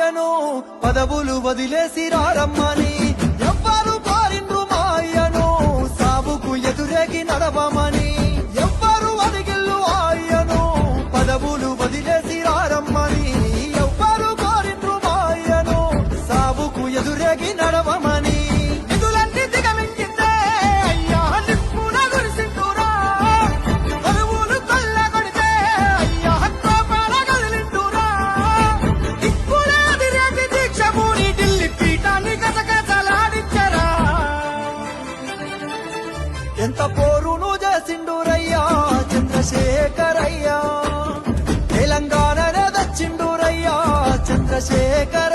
మాయను పదవులు వదిలేసి రారమ్మని ఎవ్వరు కోరిండ్రు మాయను సాబుకు ఎదురేగి నడవమని ఎవ్వరు అడిగిల్లు ఆయను పదవులు వదిలేసి రారమ్మని ఎవ్వరు కోరిండ్రు మాయను సాబుకు ఎదురేగి నడవమని నిధులన్నీ దిగమింగిందే అయ్యా నిప్పున గురిసిండురా పదవులు కొల్లగొడితే అయ్యా కోపాల గదిలిండురా దిక్కులే అదిరేగి దీక్ష పూని ఢిల్లీ పీఠాన్ని కసకసలాడించరా ఎంత పోరును చేసిండురయ్యా చంద్రశేఖరయ్యా తెలంగాణనే దచ్చిండురయ్యా చంద్రశేఖర